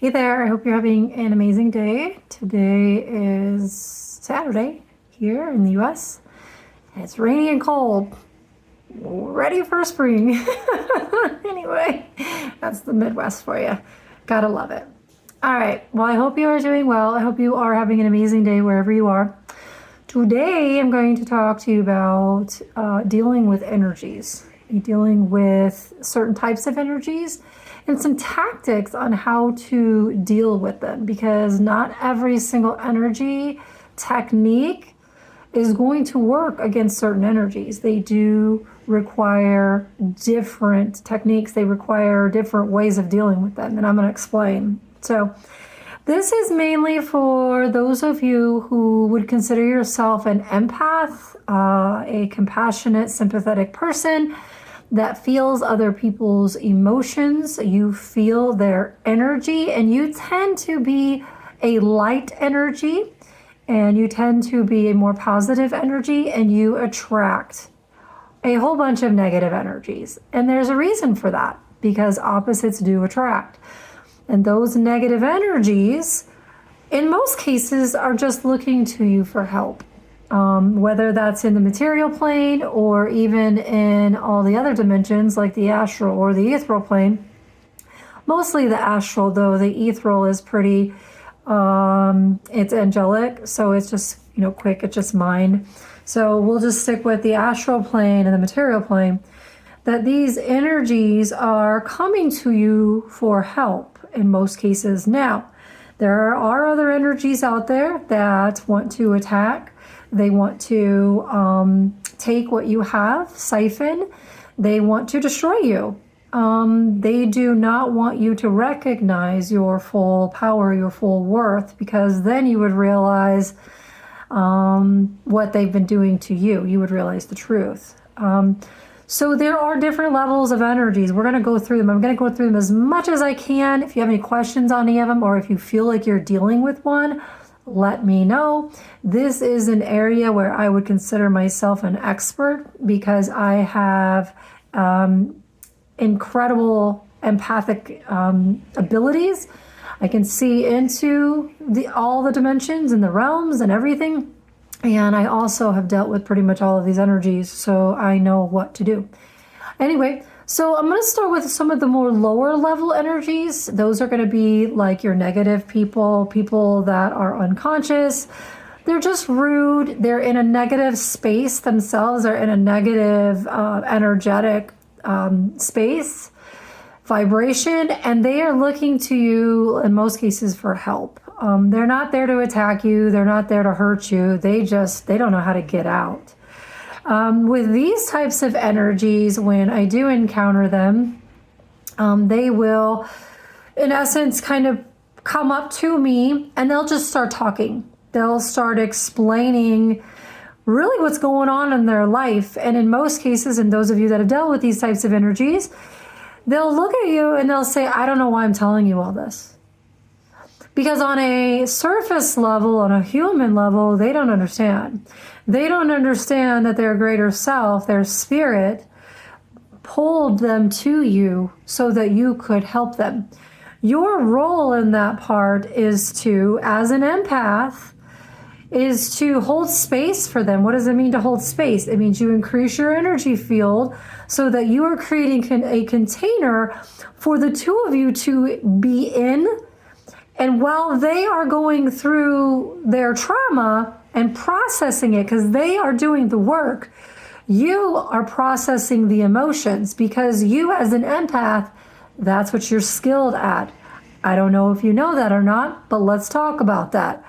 Hey there, I hope you're having an amazing day. Today is Saturday here in the US. And it's rainy and cold. Ready for spring. Anyway, that's the Midwest for you. Gotta love it. All right, well, I hope you are doing well. I hope you are having an amazing day wherever you are. Today, I'm going to talk to you about dealing with energies, dealing with certain types of energies, and some tactics on how to deal with them, because not every single energy technique is going to work against certain energies. They do require different techniques. They require different ways of dealing with them, and I'm going to explain. So this is mainly for those of you who would consider yourself an empath, a compassionate, sympathetic person that feels other people's emotions. You feel their energy, and you tend to be a light energy, and you tend to be a more positive energy, and you attract a whole bunch of negative energies. And there's a reason for that, because opposites do attract. And those negative energies, in most cases, are just looking to you for help. Whether that's in the material plane or even in all the other dimensions like the astral or the ethereal plane. Mostly the astral, though the ethereal is pretty, it's angelic, so it's just, quick, it's just mind. So we'll just stick with the astral plane and the material plane, that these energies are coming to you for help in most cases. Now, there are other energies out there that want to attack. They want to take what you have, siphon. They want to destroy you. They do not want you to recognize your full power, your full worth, because then you would realize what they've been doing to you. You would realize the truth. So there are different levels of energies. We're going to go through them. I'm going to go through them as much as I can. If you have any questions on any of them, or if you feel like you're dealing with one, let me know. This is an area where I would consider myself an expert, because I have incredible empathic abilities. I can see into all the dimensions and the realms and everything. And I also have dealt with pretty much all of these energies, so I know what to do. Anyway, so I'm going to start with some of the more lower level energies. Those are going to be like your negative people, people that are unconscious. They're just rude. They're in a negative space themselves. They're in a negative energetic space, vibration, and they are looking to you in most cases for help. They're not there to attack you. They're not there to hurt you. They don't know how to get out. With these types of energies, when I do encounter them, they will, in essence, kind of come up to me, and they'll just start talking. They'll start explaining really what's going on in their life. And in most cases, and those of you that have dealt with these types of energies, they'll look at you and they'll say, I don't know why I'm telling you all this. Because on a surface level, on a human level, they don't understand. They don't understand that their greater self, their spirit, pulled them to you so that you could help them. Your role in that part is to, as an empath, is to hold space for them. What does it mean to hold space? It means you increase your energy field so that you are creating a container for the two of you to be in. And while they are going through their trauma and processing it, because they are doing the work, you are processing the emotions, because you as an empath, that's what you're skilled at. I don't know if you know that or not, but let's talk about that.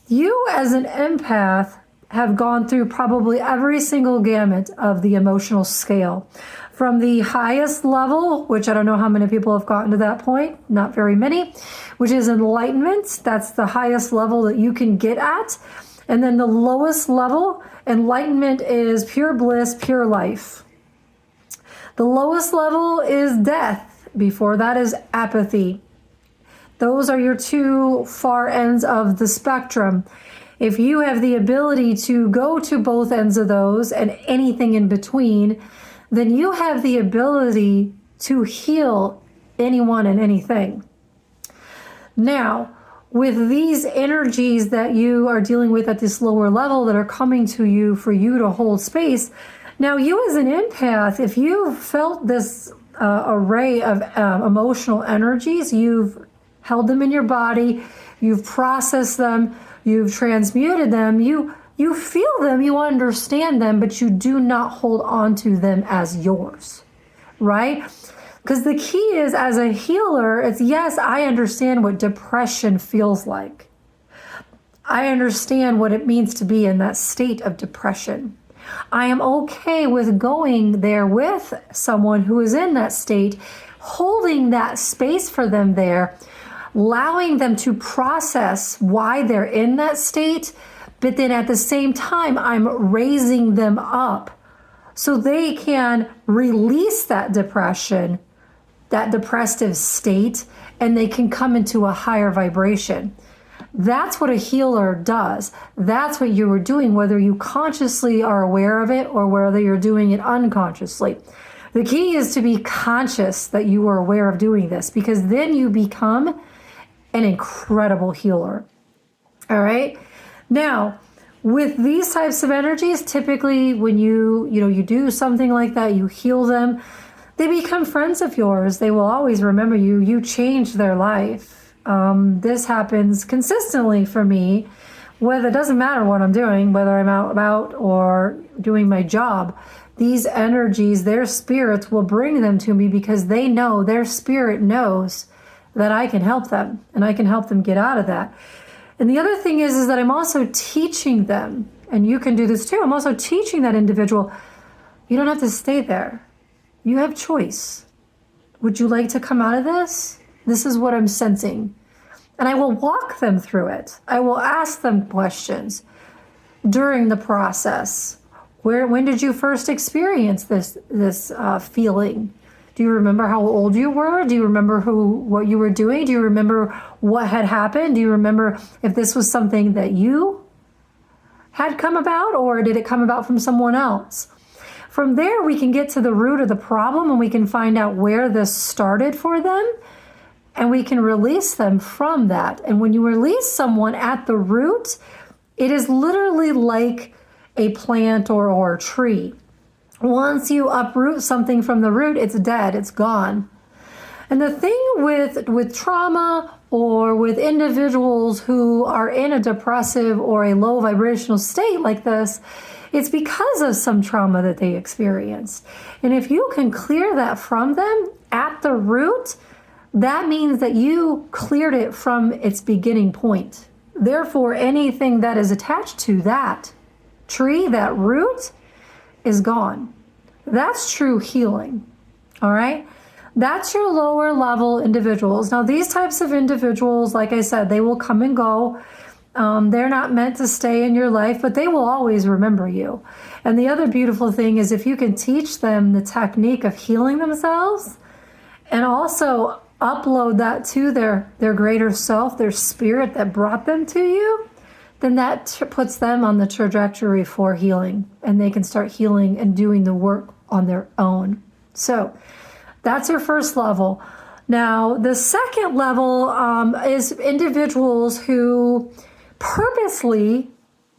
You as an empath have gone through probably every single gamut of the emotional scale. From the highest level, which I don't know how many people have gotten to that point, not very many, which is enlightenment. That's the highest level that you can get at. And then the lowest level, enlightenment, is pure bliss, pure life. The lowest level is death. Before that is apathy. Those are your two far ends of the spectrum. If you have the ability to go to both ends of those and anything in between, then you have the ability to heal anyone and anything. Now, with these energies that you are dealing with at this lower level that are coming to you for you to hold space, now you as an empath, if you felt this array of emotional energies, you've held them in your body, you've processed them, you've transmuted them, you feel them, you understand them, but you do not hold on to them as yours, right? Because the key is, as a healer, it's yes, I understand what depression feels like. I understand what it means to be in that state of depression. I am okay with going there with someone who is in that state, holding that space for them there, allowing them to process why they're in that state, but then at the same time, I'm raising them up so they can release that depression, that depressive state, and they can come into a higher vibration. That's what a healer does. That's what you are doing, whether you consciously are aware of it or whether you're doing it unconsciously. The key is to be conscious that you are aware of doing this, because then you become an incredible healer. All right. Now, with these types of energies, typically when you do something like that, you heal them, they become friends of yours. They will always remember you. You changed their life. This happens consistently for me, whether it doesn't matter what I'm doing, whether I'm out about or doing my job. These energies, their spirits will bring them to me because they know, their spirit knows that I can help them and I can help them get out of that. And the other thing is that I'm also teaching them, and you can do this too. I'm also teaching that individual, you don't have to stay there. You have choice. Would you like to come out of this? This is what I'm sensing. And I will walk them through it. I will ask them questions during the process. When did you first experience this feeling? Do you remember how old you were? Do you remember what you were doing? Do you remember what had happened? Do you remember if this was something that you had come about, or did it come about from someone else? From there, we can get to the root of the problem and we can find out where this started for them, and we can release them from that. And when you release someone at the root, it is literally like a plant or a tree. Once you uproot something from the root, it's dead, it's gone. And the thing with trauma or with individuals who are in a depressive or a low vibrational state like this, it's because of some trauma that they experienced. And if you can clear that from them at the root, that means that you cleared it from its beginning point. Therefore, anything that is attached to that tree, that root, is gone. That's true healing. All right? That's your lower level individuals. Now, these types of individuals, like I said, they will come and go. They're not meant to stay in your life, but they will always remember you. And the other beautiful thing is if you can teach them the technique of healing themselves and also upload that to their greater self, their spirit that brought them to you, then that puts them on the trajectory for healing, and they can start healing and doing the work on their own. So that's your first level. Now, the second level is individuals who purposely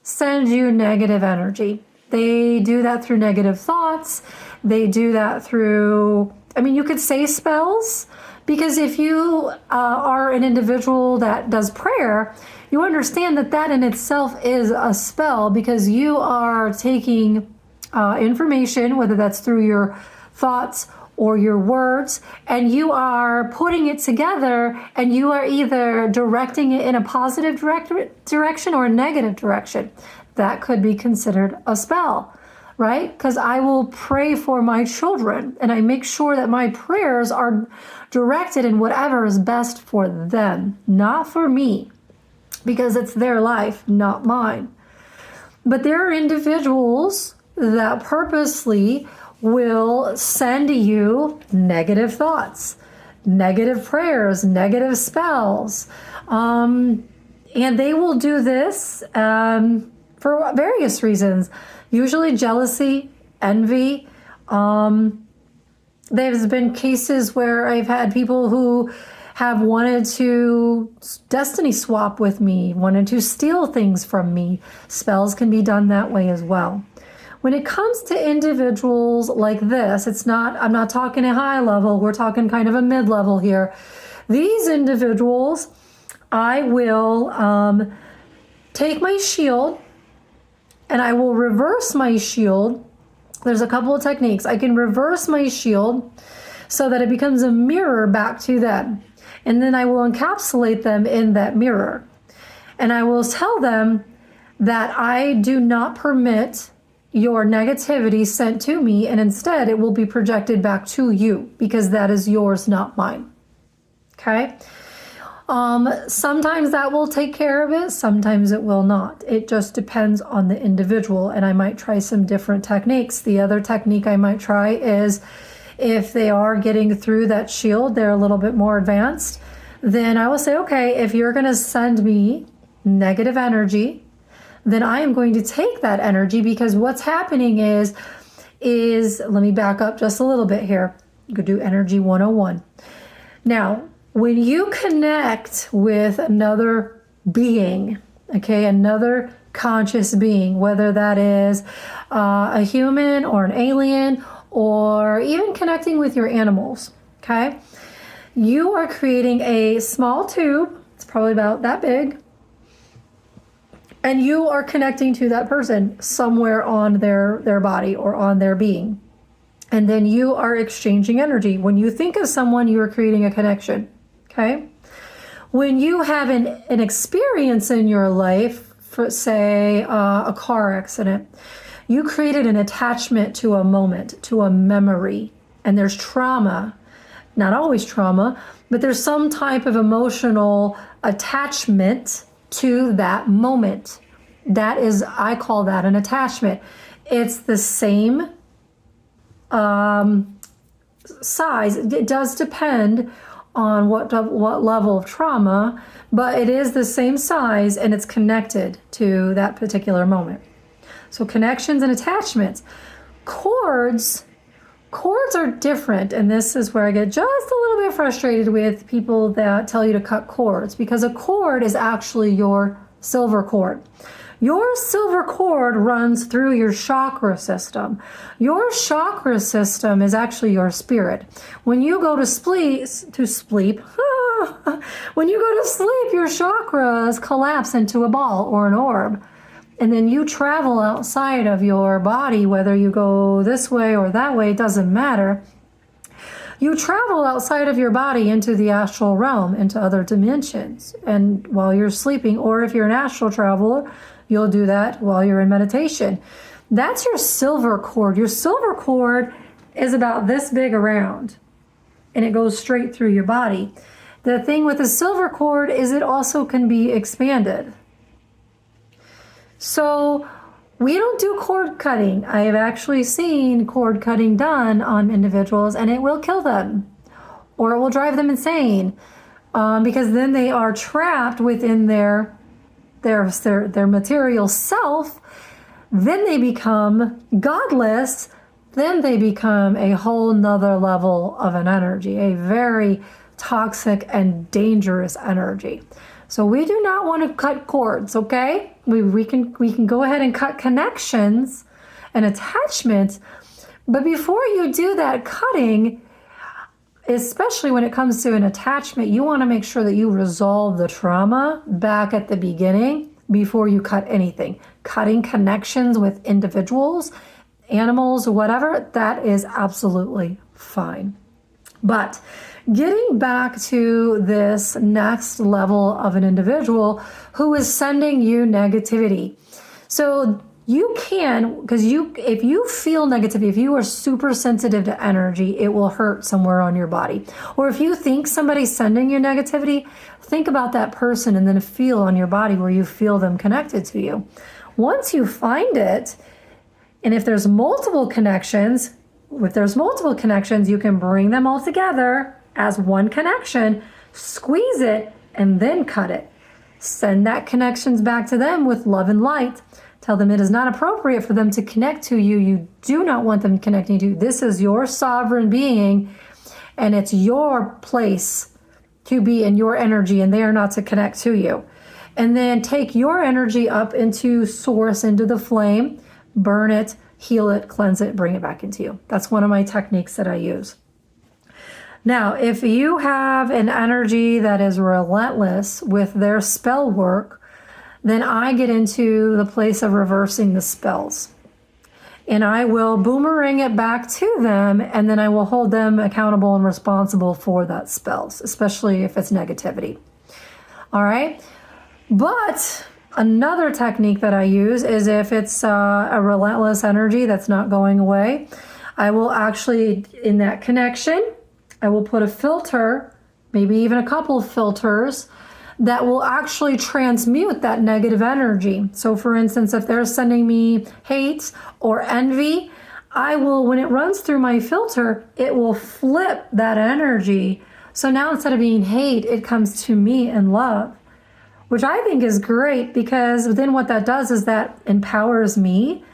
send you negative energy. They do that through negative thoughts. They do that through, you could say spells, because if you are an individual that does prayer, you understand that in itself is a spell, because you are taking information, whether that's through your thoughts or your words, and you are putting it together, and you are either directing it in a positive direction or a negative direction. That could be considered a spell, right? Because I will pray for my children, and I make sure that my prayers are directed in whatever is best for them, not for me, because it's their life, not mine. But there are individuals that purposely will send you negative thoughts, negative prayers, negative spells. And they will do this for various reasons, usually jealousy, envy. There's been cases where I've had people who have wanted to destiny swap with me, wanted to steal things from me. Spells can be done that way as well. When it comes to individuals like this, I'm not talking a high level, we're talking kind of a mid-level here. These individuals, I will take my shield and I will reverse my shield. There's a couple of techniques. I can reverse my shield so that it becomes a mirror back to them. And then I will encapsulate them in that mirror. And I will tell them that I do not permit your negativity sent to me, and instead it will be projected back to you because that is yours, not mine. Okay? Sometimes that will take care of it, sometimes it will not. It just depends on the individual, and I might try some different techniques. The other technique I might try is if they are getting through that shield, they're a little bit more advanced, then I will say, okay, if you're going to send me negative energy, then I am going to take that energy, because what's happening is let me back up just a little bit here. You could do energy 101. Now, when you connect with another being, okay, another conscious being, whether that is a human or an alien, or even connecting with your animals, okay, you are creating a small tube. It's probably about that big. And you are connecting to that person somewhere on their body or on their being. And then you are exchanging energy. When you think of someone, you are creating a connection. Okay? When you have an experience in your life, for say a car accident, you created an attachment to a moment, to a memory. And there's trauma, not always trauma, but there's some type of emotional attachment to that moment. That is, I call that an attachment. It's the same size. It does depend on what level of trauma, but it is the same size and it's connected to that particular moment. So connections and attachments. Cords are different, and this is where I get just a little bit frustrated with people that tell you to cut cords, because a cord is actually your silver cord. Your silver cord runs through your chakra system. Your chakra system is actually your spirit. When you go to sleep, when you go to sleep, your chakras collapse into a ball or an orb. And then you travel outside of your body, whether you go this way or that way, it doesn't matter. You travel outside of your body into the astral realm, into other dimensions, and while you're sleeping, or if you're an astral traveler, you'll do that while you're in meditation. That's your silver cord. Your silver cord is about this big around, and it goes straight through your body. The thing with the silver cord is it also can be expanded. So we don't do cord cutting. I have actually seen cord cutting done on individuals, and it will kill them, or it will drive them insane, because then they are trapped within their material self. Then they become godless. Then they become a whole nother level of an energy, a very toxic and dangerous energy. So we do not want to cut cords, okay? We can go ahead and cut connections and attachments, but before you do that cutting, especially when it comes to an attachment, you want to make sure that you resolve the trauma back at the beginning before you cut anything. Cutting connections with individuals, animals, whatever, that is absolutely fine. But getting back to this next level of an individual who is sending you negativity. So you can, because if you feel negativity, if you are super sensitive to energy, it will hurt somewhere on your body. Or if you think somebody's sending you negativity, think about that person and then feel on your body where you feel them connected to you. Once you find it, and if there's multiple connections, you can bring them all together as one connection, squeeze it, and then cut it. Send that connections back to them with love and light. Tell them it is not appropriate for them to connect to you. You do not want them connecting to you. This is your sovereign being, and it's your place to be in your energy and they are not to connect to you. And then take your energy up into source, into the flame, burn it, heal it, cleanse it, bring it back into you. That's one of my techniques that I use. Now, if you have an energy that is relentless with their spell work, then I get into the place of reversing the spells. And I will boomerang it back to them, and then I will hold them accountable and responsible for that spells, especially if it's negativity. All right? But another technique that I use is if it's a relentless energy that's not going away, I will actually, in that connection, I will put a filter, maybe even a couple of filters, that will actually transmute that negative energy. So for instance, if they're sending me hate or envy, I will, when it runs through my filter, it will flip that energy. So now instead of being hate, it comes to me in love, which I think is great, because then what that does is that empowers me.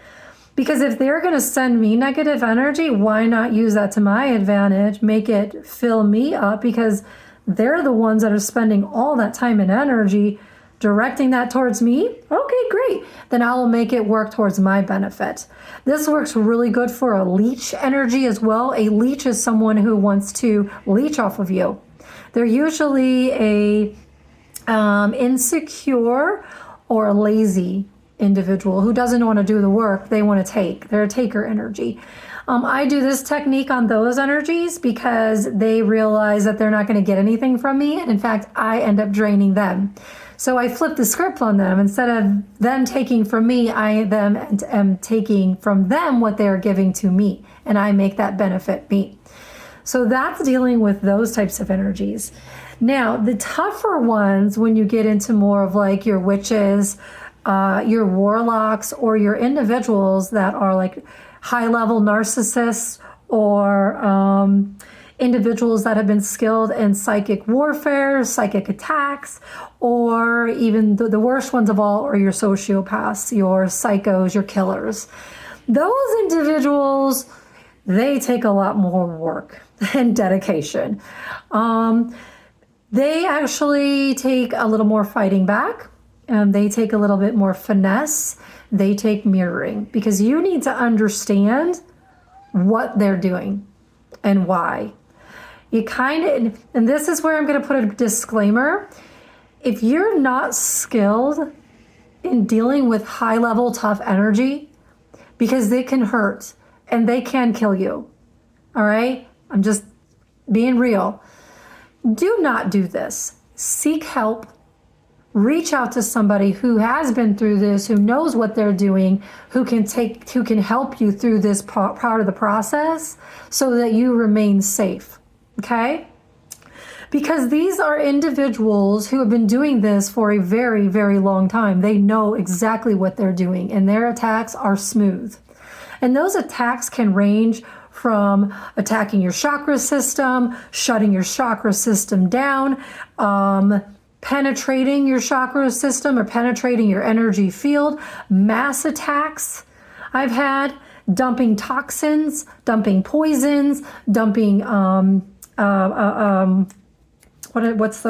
Because if they're going to send me negative energy, why not use that to my advantage, make it fill me up, because they're the ones that are spending all that time and energy directing that towards me. Okay, great. Then I will make it work towards my benefit. This works really good for a leech energy as well. A leech is someone who wants to leech off of you. They're usually a insecure or lazy individual who doesn't want to do the work. They want to take. They're a taker energy. I do this technique on those energies because they realize that they're not going to get anything from me. And in fact, I end up draining them. So I flip the script on them. Instead of them taking from me, I am taking from them what they are giving to me. And I make that benefit me. So that's dealing with those types of energies. Now, the tougher ones, when you get into more of like your witches, your warlocks, or your individuals that are like high-level narcissists, or individuals that have been skilled in psychic warfare, psychic attacks, or even the worst ones of all are your sociopaths, your psychos, your killers. Those individuals, they take a lot more work and dedication. They actually take a little more fighting back. They take a little bit more finesse. They take mirroring, because you need to understand what they're doing and why. You kind of, and this is where I'm going to put a disclaimer. If you're not skilled in dealing with high-level tough energy, because they can hurt and they can kill you, all right? I'm just being real. Do not do this. Seek help. Reach out to somebody who has been through this, who knows what they're doing, who can help you through this part of the process so that you remain safe, okay? Because these are individuals who have been doing this for a very, very long time. They know exactly what they're doing, and their attacks are smooth. And those attacks can range from attacking your chakra system, shutting your chakra system down, penetrating your chakra system or penetrating your energy field, mass attacks I've had, dumping toxins, dumping poisons, dumping, I can't think of what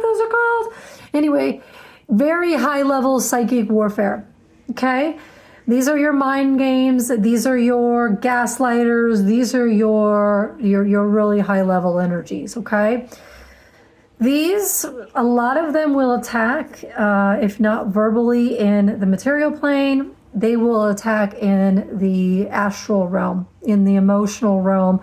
those are called. Anyway, very high level psychic warfare, okay? These are your mind games. These are your gaslighters. These are your really high level energies, okay? These, a lot of them will attack, if not verbally in the material plane, they will attack in the astral realm, in the emotional realm,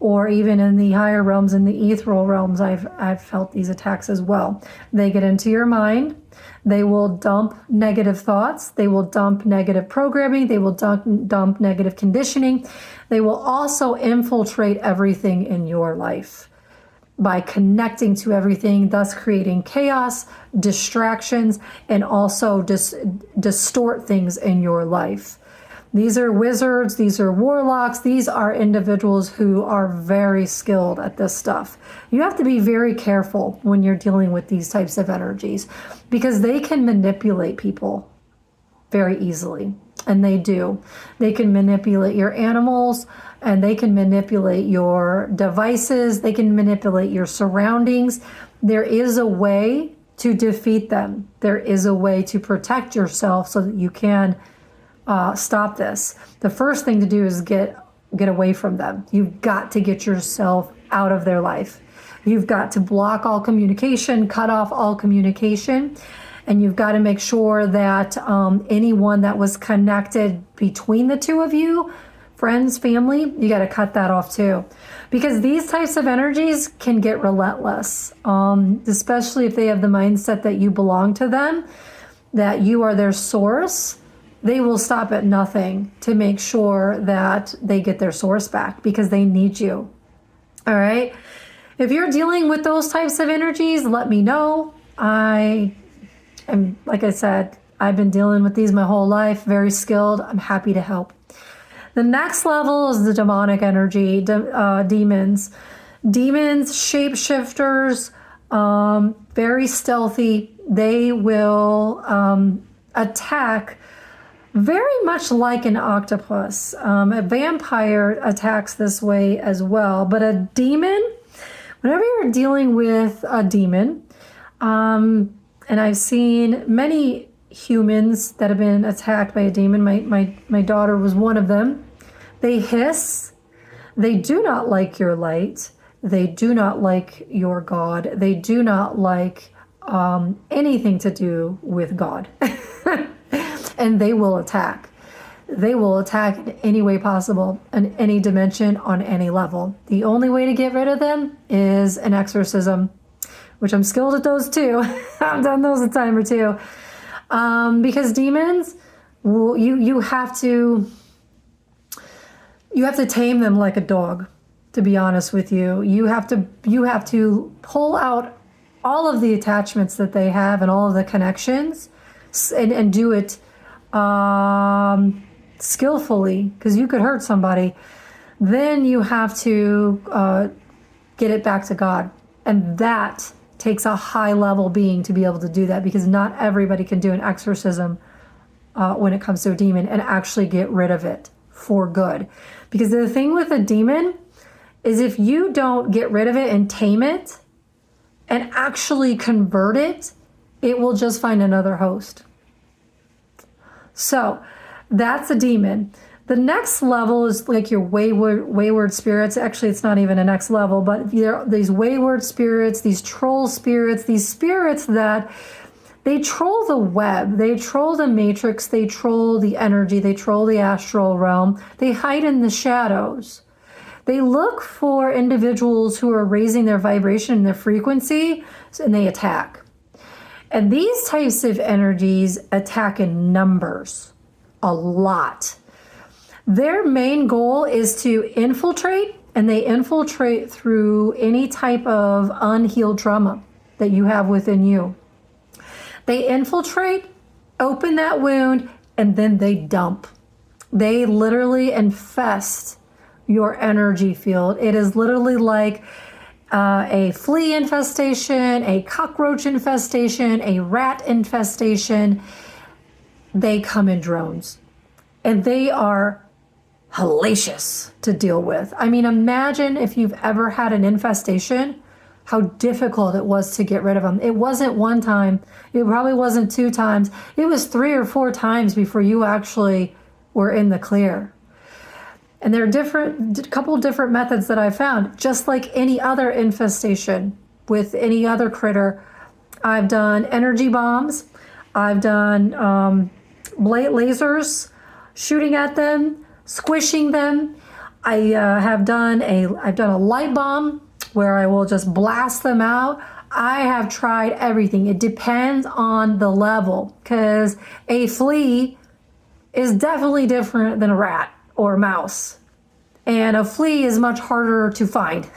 or even in the higher realms, in the ethereal realms. I've felt these attacks as well. They get into your mind. They will dump negative thoughts. They will dump negative programming. They will dump negative conditioning. They will also infiltrate everything in your life by connecting to everything, thus creating chaos, distractions, and also distort things in your life. These are wizards, these are warlocks, these are individuals who are very skilled at this stuff. You have to be very careful when you're dealing with these types of energies, because they can manipulate people very easily. And they do. They can manipulate your animals, and they can manipulate your devices. They can manipulate your surroundings. There is a way to defeat them. There is a way to protect yourself so that you can stop this. The first thing to do is get away from them. You've got to get yourself out of their life. You've got to block all communication, cut off all communication. And you've got to make sure that anyone that was connected between the two of you, friends, family, you got to cut that off too. Because these types of energies can get relentless, especially if they have the mindset that you belong to them, that you are their source. They will stop at nothing to make sure that they get their source back because they need you. All right. If you're dealing with those types of energies, let me know. And like I said, I've been dealing with these my whole life, very skilled. I'm happy to help. The next level is the demonic energy, demons. Demons, shapeshifters, very stealthy. They will attack very much like an octopus. A vampire attacks this way as well. But a demon, whenever you're dealing with a demon, and I've seen many humans that have been attacked by a demon. My daughter was one of them. They hiss. They do not like your light. They do not like your God. They do not like anything to do with God. And they will attack. They will attack in any way possible, in any dimension, on any level. The only way to get rid of them is an exorcism, which I'm skilled at those too. I've done those a time or two. Because demons, you have to tame them like a dog, to be honest with you. You have to pull out all of the attachments that they have and all of the connections and do it skillfully, because you could hurt somebody. Then you have to get it back to God. And that takes a high level being to be able to do that, because not everybody can do an exorcism when it comes to a demon and actually get rid of it for good. Because the thing with a demon is, if you don't get rid of it and tame it and actually convert it, it will just find another host. So that's a demon. The next level is like your wayward spirits. Actually, it's not even a next level, but these wayward spirits, these troll spirits, these spirits that they troll the web, they troll the matrix, they troll the energy, they troll the astral realm. They hide in the shadows. They look for individuals who are raising their vibration and their frequency, and they attack. And these types of energies attack in numbers, a lot. Their main goal is to infiltrate, and they infiltrate through any type of unhealed trauma that you have within you. They infiltrate, open that wound, and then they dump. They literally infest your energy field. It is literally like a flea infestation, a cockroach infestation, a rat infestation. They come in drones, and they are hellacious to deal with. I mean, imagine if you've ever had an infestation, how difficult it was to get rid of them. It wasn't one time. It probably wasn't 2 times. It was 3 or 4 times before you actually were in the clear. And there are a couple different methods that I found. Just like any other infestation with any other critter, I've done energy bombs. I've done lasers, shooting at them, squishing them. I've done a light bomb where I will just blast them out. I have tried everything. It depends on the level, because a flea is definitely different than a rat or a mouse. And a flea is much harder to find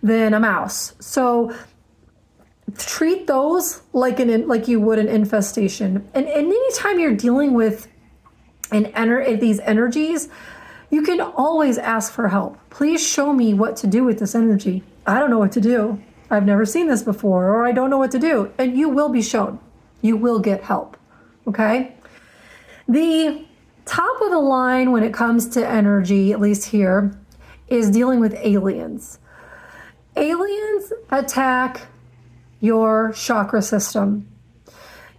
than a mouse. So treat those like you would an infestation. And anytime you're dealing with these energies, you can always ask for help. Please show me what to do with this energy. I don't know what to do. I've never seen this before, or I don't know what to do. And you will be shown. You will get help. Okay? The top of the line when it comes to energy, at least here, is dealing with aliens. Aliens attack your chakra system.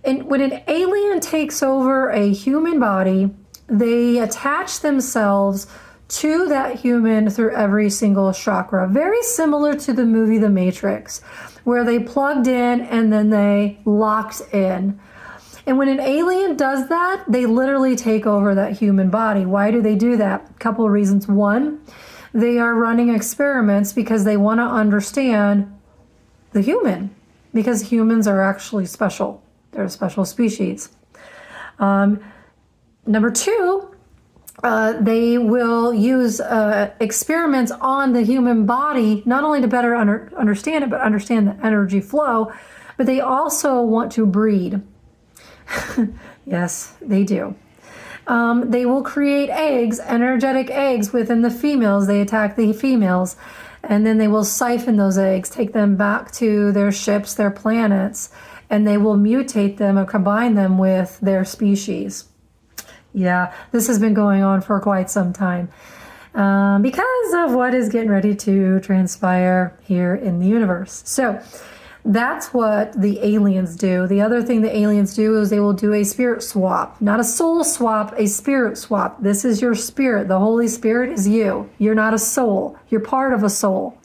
And when an alien takes over a human body, they attach themselves to that human through every single chakra. Very similar to the movie The Matrix, where they plugged in and then they locked in. And when an alien does that, they literally take over that human body. Why do they do that? A couple of reasons. One, they are running experiments because they want to understand the human, because humans are actually special. They're a special species. Number two, they will use experiments on the human body, not only to better understand it, but understand the energy flow, but they also want to breed. Yes, they do. They will create eggs, energetic eggs within the females. They attack the females, and then they will siphon those eggs, take them back to their ships, their planets, and they will mutate them or combine them with their species. Yeah, this has been going on for quite some time because of what is getting ready to transpire here in the universe. So that's what the aliens do. The other thing the aliens do is they will do a spirit swap, not a soul swap, a spirit swap. This is your spirit. The Holy Spirit is you. You're not a soul. You're part of a soul.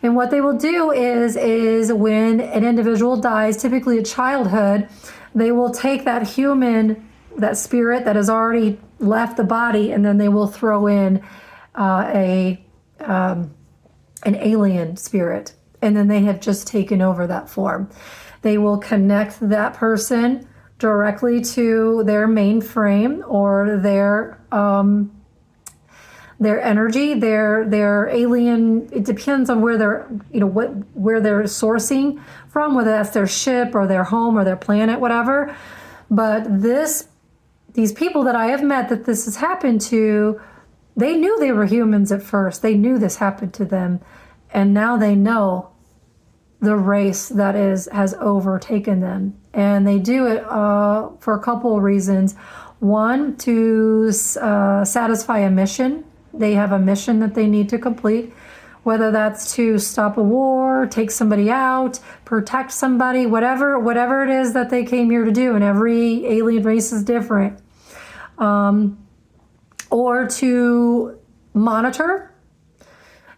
And what they will do is when an individual dies, typically at childhood, they will take that human, that spirit that has already left the body, and then they will throw in an alien spirit. And then they have just taken over that form. They will connect that person directly to their mainframe or their energy, their alien. It depends on where they're, where they're sourcing from, whether that's their ship or their home or their planet, whatever. But these people that I have met that this has happened to, they knew they were humans at first. They knew this happened to them. And now they know the race that has overtaken them. And they do it for a couple of reasons. One, to satisfy a mission. They have a mission that they need to complete, whether that's to stop a war, take somebody out, protect somebody, whatever it is that they came here to do. And every alien race is different. Or to monitor,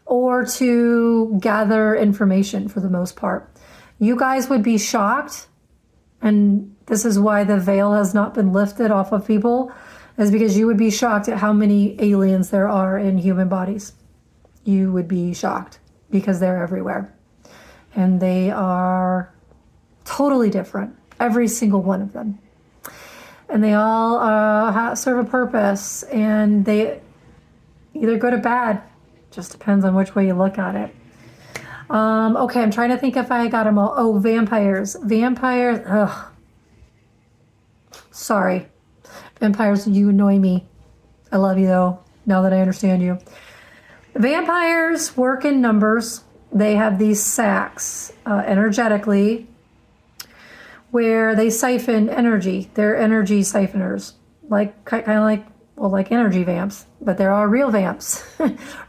or to gather information for the most part. You guys would be shocked, and this is why the veil has not been lifted off of people, is because you would be shocked at how many aliens there are in human bodies. You would be shocked because they're everywhere. And they are totally different, every single one of them. And they all serve a purpose, and they either good or bad. Just depends on which way you look at it. Okay, I'm trying to think if I got them all. Oh, vampires. Vampires. Ugh. Sorry. Vampires, you annoy me. I love you, though, now that I understand you. Vampires work in numbers. They have these sacs energetically where they siphon energy. They're energy siphoners, kind of like energy vamps, but there are real vamps.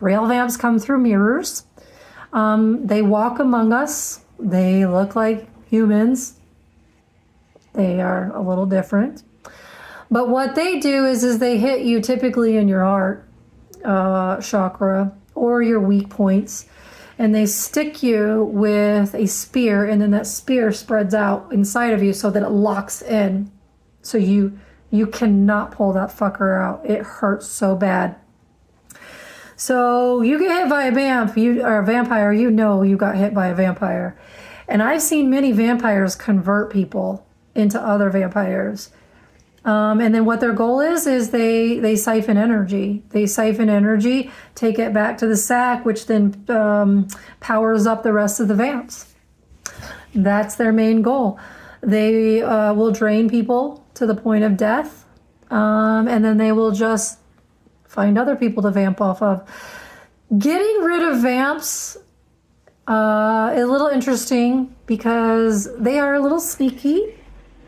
Real vamps come through mirrors. They walk among us. They look like humans. They are a little different. But what they do is they hit you typically in your heart chakra or your weak points, and they stick you with a spear, and then that spear spreads out inside of you so that it locks in. So you cannot pull that fucker out. It hurts so bad. So you get hit by a vampire, you know you got hit by a vampire. And I've seen many vampires convert people into other vampires. And then what their goal is they siphon energy. They siphon energy, take it back to the sac, which then powers up the rest of the vamps. That's their main goal. They will drain people to the point of death, and then they will just find other people to vamp off of. Getting rid of vamps is a little interesting because they are a little sneaky.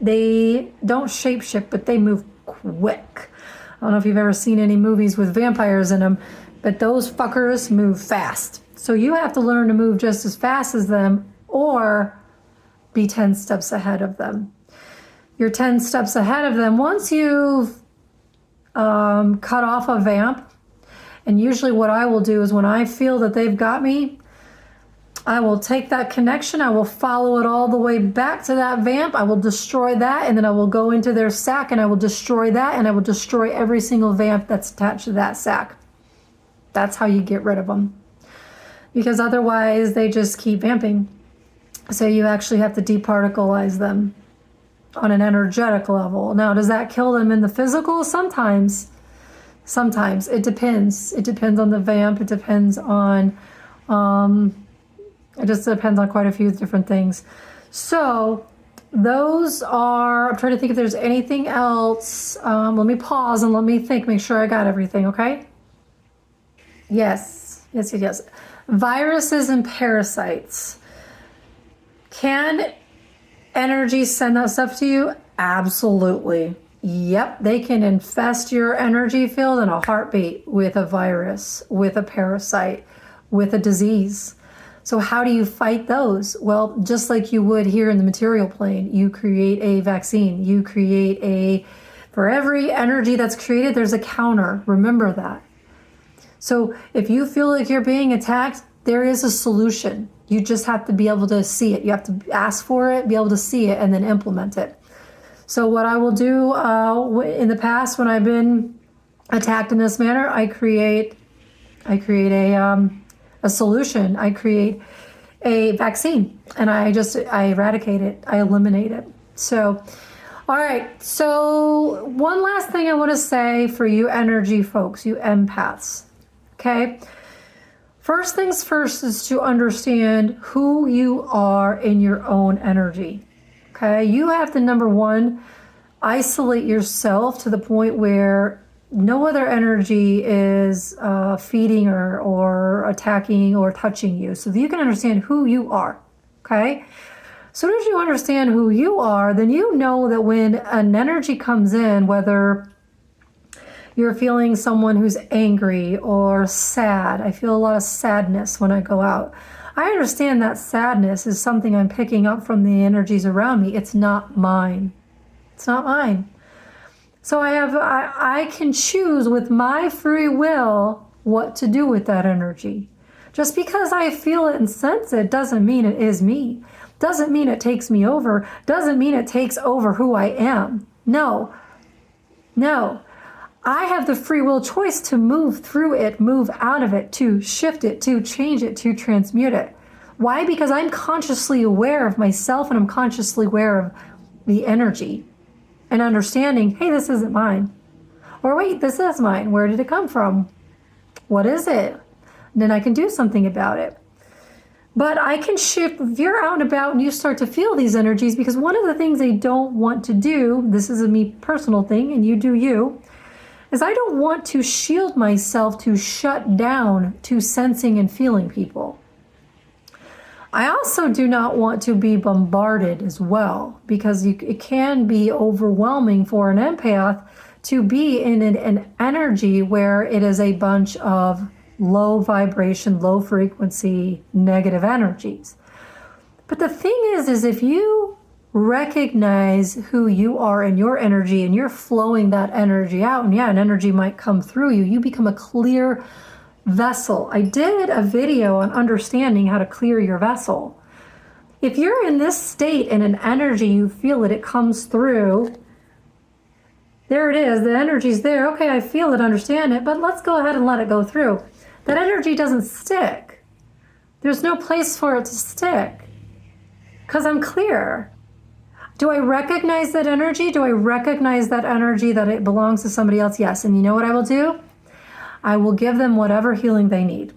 They don't shapeshift, but they move quick. I don't know if you've ever seen any movies with vampires in them, but those fuckers move fast. So you have to learn to move just as fast as them or be 10 steps ahead of them. You're 10 steps ahead of them. Once you've cut off a vamp, and usually what I will do is when I feel that they've got me, I will take that connection, I will follow it all the way back to that vamp, I will destroy that, and then I will go into their sack and I will destroy that, and I will destroy every single vamp that's attached to that sack. That's how you get rid of them. Because otherwise they just keep vamping. So you actually have to departicleize them on an energetic level. Now, does that kill them in the physical? Sometimes. Sometimes. It depends. It depends on the vamp. It depends on... It just depends on quite a few different things. So those are, I'm trying to think if there's anything else. Let me pause and let me think, make sure I got everything, okay? Yes. Viruses and parasites. Can energy send that stuff to you? Absolutely. Yep, they can infest your energy field in a heartbeat with a virus, with a parasite, with a disease. So how do you fight those? Well, just like you would here in the material plane, you create a vaccine. You create for every energy that's created, there's a counter. Remember that. So if you feel like you're being attacked, there is a solution. You just have to be able to see it. You have to ask for it, be able to see it, and then implement it. So what I will do in the past when I've been attacked in this manner, I create a solution. I create a vaccine, and I eradicate it. I eliminate it. So, all right. So one last thing I want to say for you energy folks, you empaths. Okay. First things first is to understand who you are in your own energy. Okay. You have to, number one, isolate yourself to the point where no other energy is feeding or attacking or touching you. So that you can understand who you are, okay? As soon as you understand who you are, then you know that when an energy comes in, whether you're feeling someone who's angry or sad, I feel a lot of sadness when I go out. I understand that sadness is something I'm picking up from the energies around me. It's not mine. It's not mine. So I can choose with my free will what to do with that energy. Just because I feel it and sense it doesn't mean it is me. Doesn't mean it takes me over. Doesn't mean it takes over who I am. No. I have the free will choice to move through it, move out of it, to shift it, to change it, to transmute it. Why? Because I'm consciously aware of myself and I'm consciously aware of the energy. And understanding, hey, this isn't mine. Or wait, this is mine. Where did it come from? What is it? And then I can do something about it. But I can shift, if you're out and about and you start to feel these energies, because one of the things they don't want to do, this is a me personal thing, and you do you, is I don't want to shield myself to shut down to sensing and feeling people. I also do not want to be bombarded as well, because it can be overwhelming for an empath to be in an energy where it is a bunch of low vibration, low frequency, negative energies. But the thing is if you recognize who you are in your energy and you're flowing that energy out, and an energy might come through you, you become a clear vessel. I did a video on understanding how to clear your vessel. If you're in this state in an energy, you feel it comes through. There it is. The energy's there. Okay, I feel it, understand it, but let's go ahead and let it go through. That energy doesn't stick. There's no place for it to stick because I'm clear. Do I recognize that energy? Do I recognize that energy that it belongs to somebody else? Yes. And you know what I will do? I will give them whatever healing they need.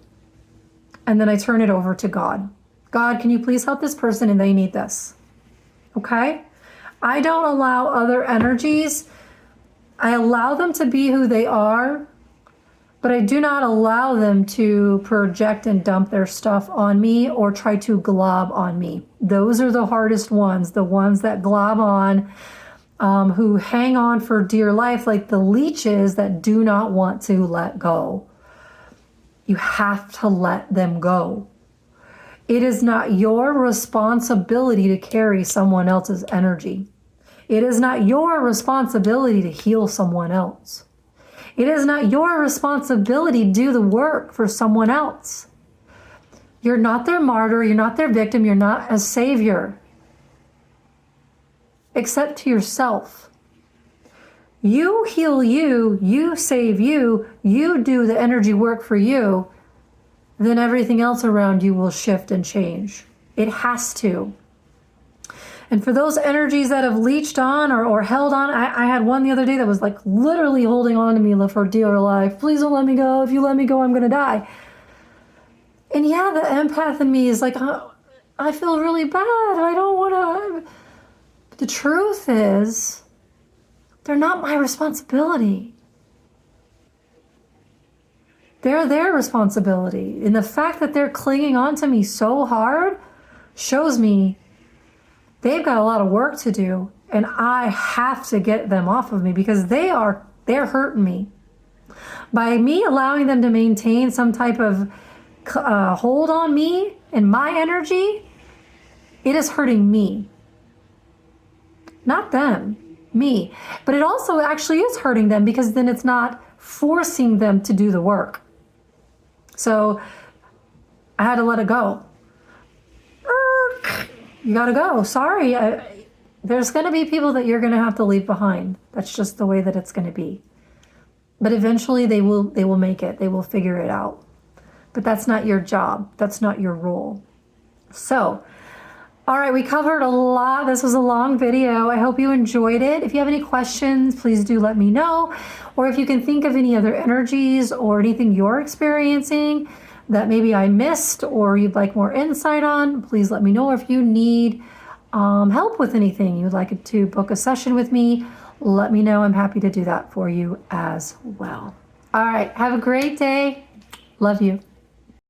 And then I turn it over to God. God, can you please help this person and they need this? Okay? I don't allow other energies. I allow them to be who they are, but I do not allow them to project and dump their stuff on me or try to glob on me. Those are the hardest ones, the ones that glob on who hang on for dear life like the leeches that do not want to let go. You have to let them go. It is not your responsibility to carry someone else's energy. It is not your responsibility to heal someone else. It is not your responsibility to do the work for someone else. You're not their martyr. You're not their victim. You're not a savior. Except to yourself. You heal you, you save you, you do the energy work for you, then everything else around you will shift and change. It has to. And for those energies that have leached on or held on, I had one the other day that was like literally holding on to me for dear life. Please don't let me go. If you let me go, I'm going to die. And yeah, the empath in me is like, oh, I feel really bad. I don't want to. But the truth is, they're not my responsibility. They're their responsibility. And the fact that they're clinging on to me so hard shows me they've got a lot of work to do, and I have to get them off of me because they're hurting me. By me allowing them to maintain some type of hold on me and my energy, it is hurting me. Not them, me. But it also actually is hurting them because then it's not forcing them to do the work. So I had to let it go. You gotta go. Sorry. There's gonna be people that you're gonna have to leave behind. That's just the way that it's gonna be. But eventually they will make it. They will figure it out. But that's not your job. That's not your role. So, all right, we covered a lot. This was a long video. I hope you enjoyed it. If you have any questions, please do let me know. Or if you can think of any other energies or anything you're experiencing that maybe I missed or you'd like more insight on, please let me know. If you need help with anything, you'd like to book a session with me, let me know. I'm happy to do that for you as well. All right, have a great day. Love you.